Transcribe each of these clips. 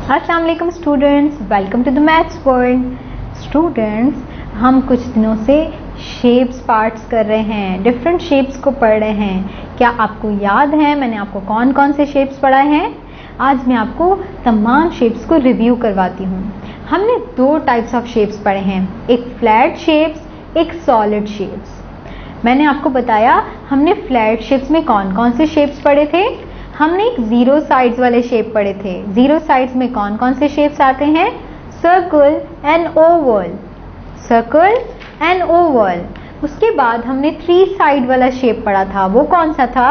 अस्सलाम वालेकुम students, welcome to the maths world. Students, हम कुछ दिनों से शेप्स पार्ट्स कर रहे हैं, डिफरेंट शेप्स को पढ़ रहे हैं। क्या आपको याद है मैंने आपको कौन कौन से शेप्स पढ़ाए हैं? आज मैं आपको तमाम शेप्स को रिव्यू करवाती हूँ। हमने दो टाइप्स ऑफ शेप्स पढ़े हैं, एक फ्लैट शेप्स, एक सॉलिड शेप्स। मैंने आपको बताया हमने फ्लैट शेप्स में कौन कौन से शेप्स पढ़े थे। हमने एक जीरो साइड्स वाले शेप पढ़े थे। जीरो साइड्स में कौन कौन से शेप्स आते हैं? Circle and Oval, circle and Oval. उसके बाद हमने थ्री साइड वाला शेप पढ़ा था, वो कौन सा था?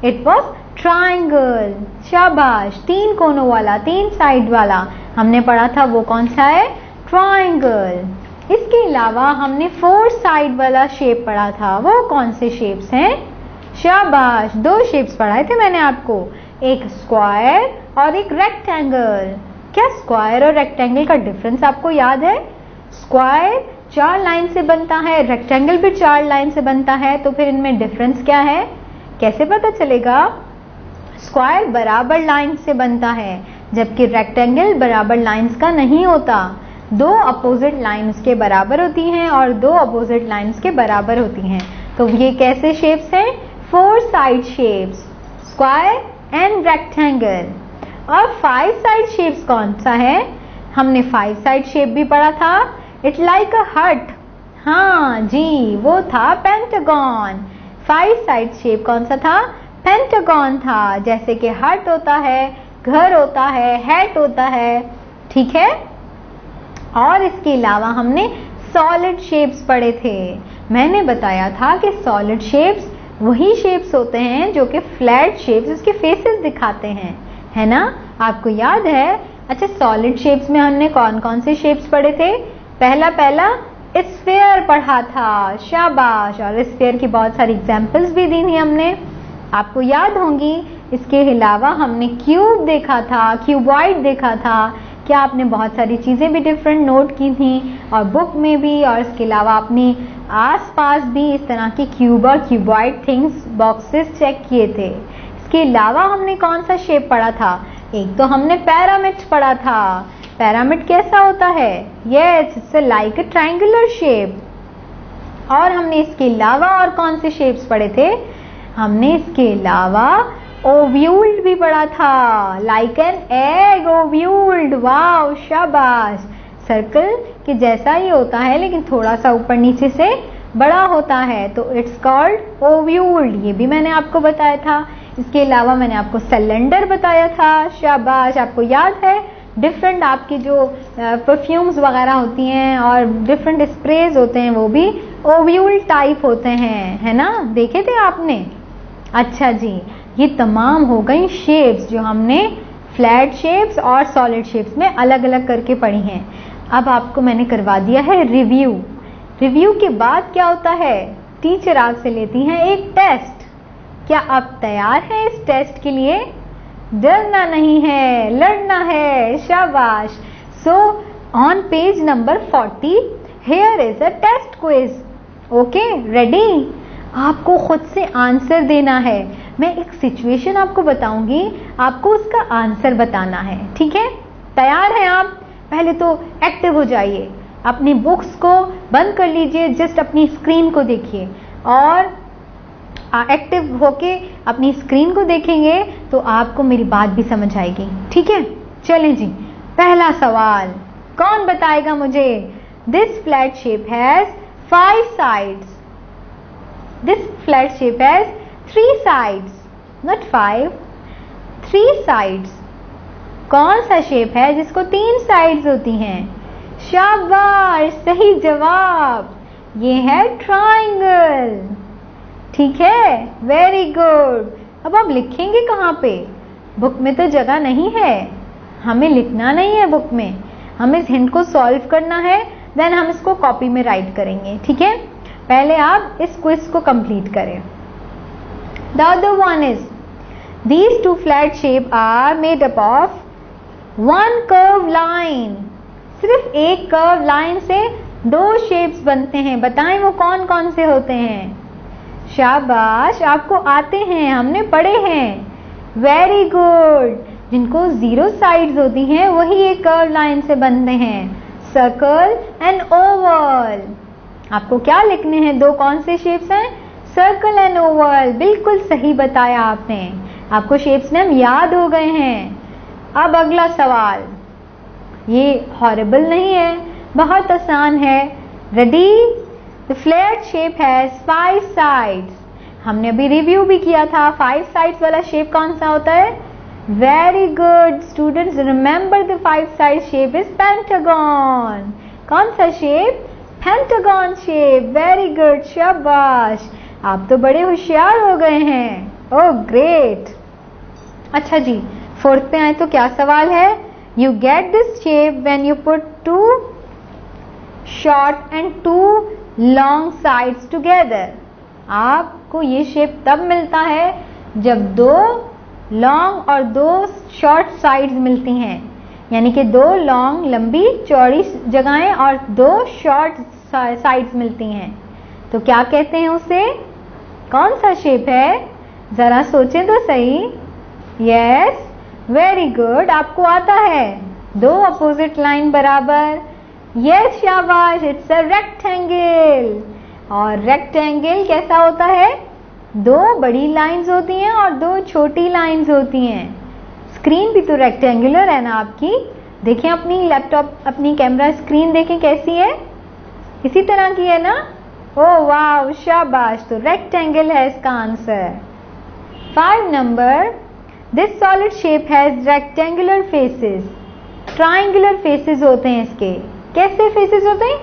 It was triangle. शाबाश, तीन कोनों वाला, तीन साइड वाला हमने पढ़ा था, वो कौन सा है? ट्राइंगल। इसके अलावा हमने फोर साइड वाला शेप पढ़ा था, वो कौन से शेप्स हैं? शाबाश, दो शेप्स पढ़ाए थे मैंने आपको, एक स्क्वायर और एक रेक्टेंगल। क्या स्क्वायर और रेक्टेंगल का डिफरेंस आपको याद है? स्क्वायर चार लाइन से बनता है, रेक्टेंगल भी चार लाइन से बनता है, तो फिर इनमें डिफरेंस क्या है? कैसे पता चलेगा? स्क्वायर बराबर लाइन से बनता है, जबकि रेक्टेंगल बराबर लाइंस का नहीं होता। दो अपोजिट लाइंस के बराबर होती हैं और दो अपोजिट लाइंस के बराबर होती हैं। तो ये कैसे शेप्स हैं? Four side shapes, square and rectangle. और फाइव साइड शेप्स कौन सा है? हमने फाइव साइड शेप भी पढ़ा था, इट लाइक अ हट। हाँ जी, वो था पेंटागन। फाइव साइड शेप कौन सा था? पेंटागन था। जैसे कि हट होता है, घर होता है, हैट होता है, ठीक है। और इसके अलावा हमने सॉलिड शेप्स पढ़े थे। मैंने बताया था कि सॉलिड शेप्स वही शेप्स होते हैं जो कि फ्लैट शेप्स उसके फेसेस दिखाते हैं, है ना? आपको याद है? अच्छा, सॉलिड शेप्स में हमने कौन कौन से शेप्स पढ़े थे? पहला स्फीयर पढ़ा था। शाबाश, और स्फीयर की बहुत सारी एग्जांपल्स भी दी थी हमने, आपको याद होंगी। इसके अलावा हमने क्यूब देखा था, क्यूबॉइड देखा था। क्या आपने बहुत सारी चीज़ें भी डिफरेंट नोट की थी और बुक में भी, और इसके अलावा अपने आसपास भी इस तरह के क्यूब और क्यूबॉइड थिंग्स बॉक्सेस चेक किए थे। इसके अलावा हमने कौन सा शेप पढ़ा था? एक तो हमने पिरामिड पढ़ा था। पिरामिड कैसा होता है? Yes, it's like a triangular shape. और हमने इसके अलावा और कौन से शेप्स पढ़े थे? हमने इसके अलावा ओव्यूल्ड भी पढ़ा था, लाइक एन एग, ओव्यूल्ड। वाओ, शाबाश। सर्कल के जैसा ही होता है लेकिन थोड़ा सा ऊपर नीचे से बड़ा होता है, तो इट्स कॉल्ड ओव्यूल्ड। ये भी मैंने आपको बताया था। इसके अलावा मैंने आपको सिलेंडर बताया था। शाबाश, आपको याद है? डिफरेंट आपकी जो परफ्यूम्स वगैरह होती हैं और डिफरेंट स्प्रेज होते हैं, वो भी ओव्यूल्ड टाइप होते हैं, है ना? देखे थे आपने? अच्छा जी, ये तमाम हो गई शेप्स जो हमने फ्लैट शेप्स और सॉलिड शेप्स में अलग अलग करके पढ़ी हैं। अब आपको मैंने करवा दिया है रिव्यू। रिव्यू के बाद क्या होता है? टीचर आपसे लेती हैं एक टेस्ट। क्या आप तैयार हैं इस टेस्ट के लिए? डरना नहीं है, लड़ना है। शाबाश। So on page number 40 here is a test quiz. Okay, ready? आपको खुद से आंसर देना है। मैं एक सिचुएशन आपको बताऊंगी, आपको उसका आंसर बताना है, ठीक है? तैयार हैं आप? पहले तो एक्टिव हो जाइए, अपनी बुक्स को बंद कर लीजिए, जस्ट अपनी स्क्रीन को देखिए, और एक्टिव होके अपनी स्क्रीन को देखेंगे तो आपको मेरी बात भी समझ आएगी, ठीक है? चलें जी, पहला सवाल कौन बताएगा मुझे? This flat shape has 5 sides. This flat shape has 3 sides, not 5, 3 sides. कौन सा शेप है जिसको 3 साइड्स होती हैं? शाबाश, सही जवाब। ये है ट्राइंगल, ठीक है? Very good. अब आप लिखेंगे कहाँ पे? बुक में तो जगह नहीं है, हमें लिखना नहीं है बुक में, हमें इस हिंट को सॉल्व करना है, देन हम इसको कॉपी में राइट करेंगे, ठीक है? पहले आप इस क्विज को कंप्लीट करें। The other one is, these two flat shape are made up of one curve line। सिर्फ एक कर्व लाइन से दो शेप्स बनते हैं। बताएं वो कौन कौन से होते हैं? शाबाश, आपको आते हैं, हमने पढ़े हैं। Very good. जिनको 0 साइड्स होती हैं वही एक कर्व लाइन से बनते हैं, सर्कल एंड ओवल। आपको क्या लिखने हैं? दो कौन से शेप्स हैं? Circle and Oval. बिल्कुल सही बताया आपने, आपको शेप्स नेम याद हो गए हैं। अब अगला सवाल, ये हॉरिबल नहीं है, बहुत आसान है। Ready? The flat shape has 5 sides. हमने अभी रिव्यू भी किया था, 5 साइड्स वाला शेप कौन सा होता है? Very good students, remember the 5 side shape is pentagon. कौन सा shape? Pentagon shape. Very good, शाबाश, आप तो बड़े होशियार हो गए हैं। Oh great. अच्छा जी, 4th पे आए तो क्या सवाल है? You get this shape when you put 2 short and 2 long sides together. आपको ये शेप तब मिलता है जब 2 लॉन्ग और 2 शॉर्ट साइड्स मिलती हैं, यानी कि 2 लॉन्ग लंबी चौड़ी जगहें और 2 शॉर्ट साइड्स मिलती हैं। तो क्या कहते हैं उसे? कौन सा शेप है? जरा सोचें तो सही। यस, वेरी गुड, आपको आता है। 2 अपोजिट लाइन बराबर। यस, शाबाश, इट्स अ रेक्टेंगल। और रेक्टेंगल कैसा होता है? 2 बड़ी लाइंस होती हैं और 2 छोटी लाइंस होती हैं। स्क्रीन भी तो रेक्टेंगुलर है ना आपकी। देखें अपनी लैपटॉप, अपनी कैमरा स्क्रीन देखें कैसी है, इसी तरह की है ना? ओह वाह, शाबाश, तो रेक्टेंगल है इसका answer. 5 number, this solid shape has rectangular faces. Triangular faces होते हैं इसके। कैसे फेसेस होते हैं?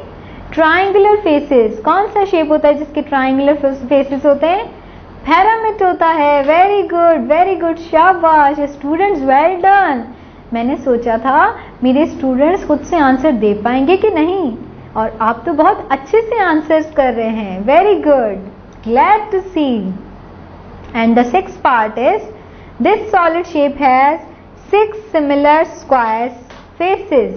Triangular faces. कौन सा शेप होता है जिसके ट्राइंगुलर फेसेस होते हैं? पिरामिड होता है। वेरी गुड, शाबाश स्टूडेंट्स, वेल डन। मैंने सोचा था मेरे स्टूडेंट्स खुद से आंसर दे पाएंगे कि नहीं, और आप तो बहुत अच्छे से आंसर्स कर रहे हैं। Very good, glad to see. And the 6th part is, this solid shape has 6 similar square faces.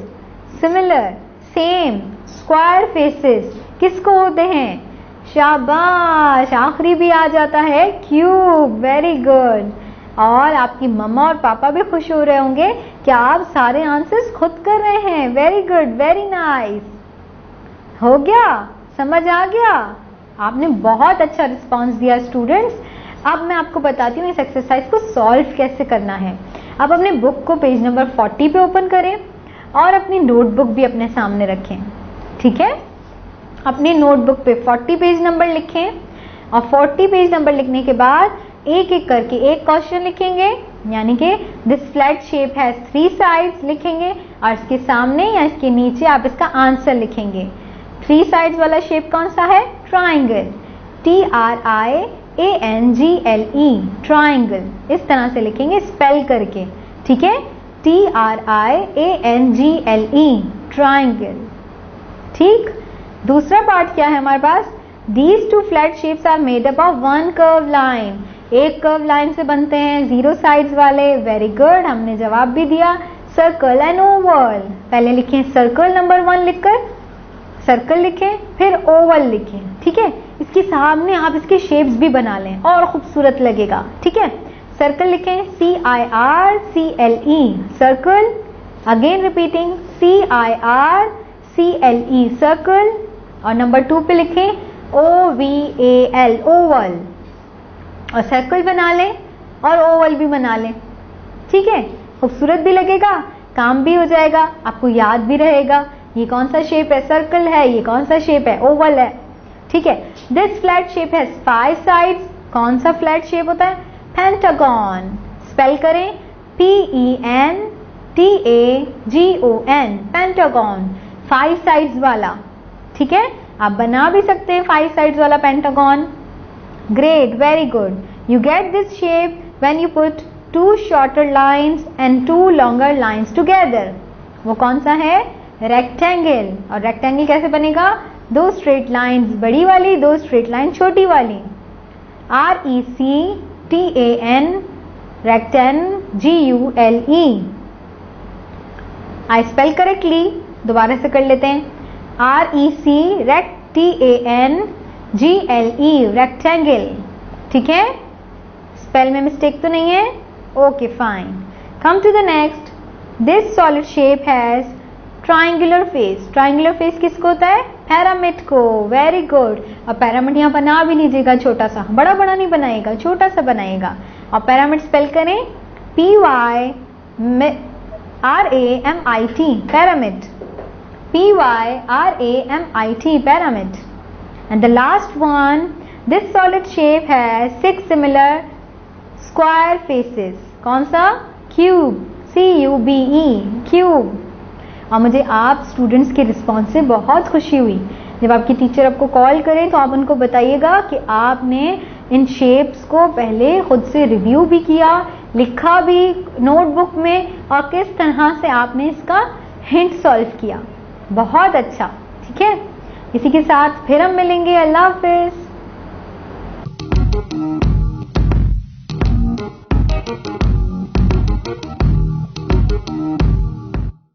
Similar, same, square faces किसको होते हैं? शाबाश, आखिरी भी आ जाता है, क्यूब। Very good. और आपकी मम्मा और पापा भी खुश हो रहे होंगे कि आप सारे आंसर्स खुद कर रहे हैं। Very good, very nice. हो गया? समझ आ गया? आपने बहुत अच्छा रिस्पांस दिया स्टूडेंट्स। अब मैं आपको बताती हूँ इस एक्सरसाइज को सॉल्व कैसे करना है। अब अपने बुक को पेज नंबर 40 पे ओपन करें और अपनी नोटबुक भी अपने सामने रखें। ठीक है? अपनी नोटबुक पे 40 पेज नंबर लिखें और 40 पेज नंबर लिखने के बाद एक एक करके एक क्वेश्चन लिखेंगे, यानी कि this flat shape has 3 sides लिखेंगे और इसके सामने या इसके नीचे आप इसका आंसर लिखेंगे। 3 साइड्स वाला शेप कौन सा है? ट्राइंगल। TRIANGLE, triangle. इस तरह से लिखेंगे स्पेल करके। ठीक है? TRIANGLE, triangle. ठीक। दूसरा पार्ट क्या है हमारे पास? These 2 flat shapes are made up of 1 curved line। एक कर्व लाइन से बनते हैं 0 साइड्स वाले। वेरी गुड, हमने जवाब भी दिया। Circle and Oval. पहले लिखें सर्कल नंबर 1 लिखकर, सर्कल लिखें, फिर ओवल लिखें। ठीक है? इसके सामने आप इसके शेप्स भी बना लें और खूबसूरत लगेगा। ठीक है? सर्कल लिखें CIRCLE, circle. Again repeating CIRCLE, circle. और नंबर 2 पे लिखें OVAL, ओवल। और सर्कल बना लें और ओवल भी बना लें। ठीक है? खूबसूरत भी लगेगा, काम भी हो जाएगा, आपको याद भी रहेगा ये कौन सा शेप है, सर्कल है, ये कौन सा शेप है, ओवल है। ठीक है? This flat shape has 5 sides. कौन सा फ्लैट शेप होता है? पेंटागन। स्पेल करें PENTAGON, पेंटागन, 5 साइड्स वाला। ठीक है? आप बना भी सकते हैं 5 साइड्स वाला pentagon. Great, very good. You get this shape when you put 2 shorter lines and 2 longer lines together. वो कौन सा है? रेक्टेंगल। और रेक्टेंगल कैसे बनेगा? 2 स्ट्रेट लाइन्स बड़ी वाली, 2 स्ट्रेट लाइन छोटी वाली। RECTAN, RECTANGULE। आई स्पेल करेक्टली, दोबारा से कर लेते हैं। RECTANGLE, rectangle. ठीक है? स्पेल में मिस्टेक तो नहीं है? Okay fine. Come to the next. This solid shape has triangular face. Triangular face किसको होता है? pyramid को. Very good. अब pyramid यहाँ बना भी लीजिएगा छोटा सा, बड़ा बड़ा नहीं बनाएगा, छोटा सा बनाएगा. और pyramid स्पेल करें PYRAMIT pyramid. PYRAMIT pyramid. And the last one, this solid shape has 6 similar square faces. कौन सा? Cube. CUBE cube. और मुझे आप स्टूडेंट्स के रिस्पॉन्स से बहुत खुशी हुई. जब आपकी टीचर आपको कॉल करें तो आप उनको बताइएगा कि आपने इन शेप्स को पहले खुद से रिव्यू भी किया, लिखा भी नोटबुक में, और किस तरह से आपने इसका हिंट सॉल्व किया. बहुत अच्छा. ठीक है, इसी के साथ फिर हम मिलेंगे. अल्लाह हाफिज.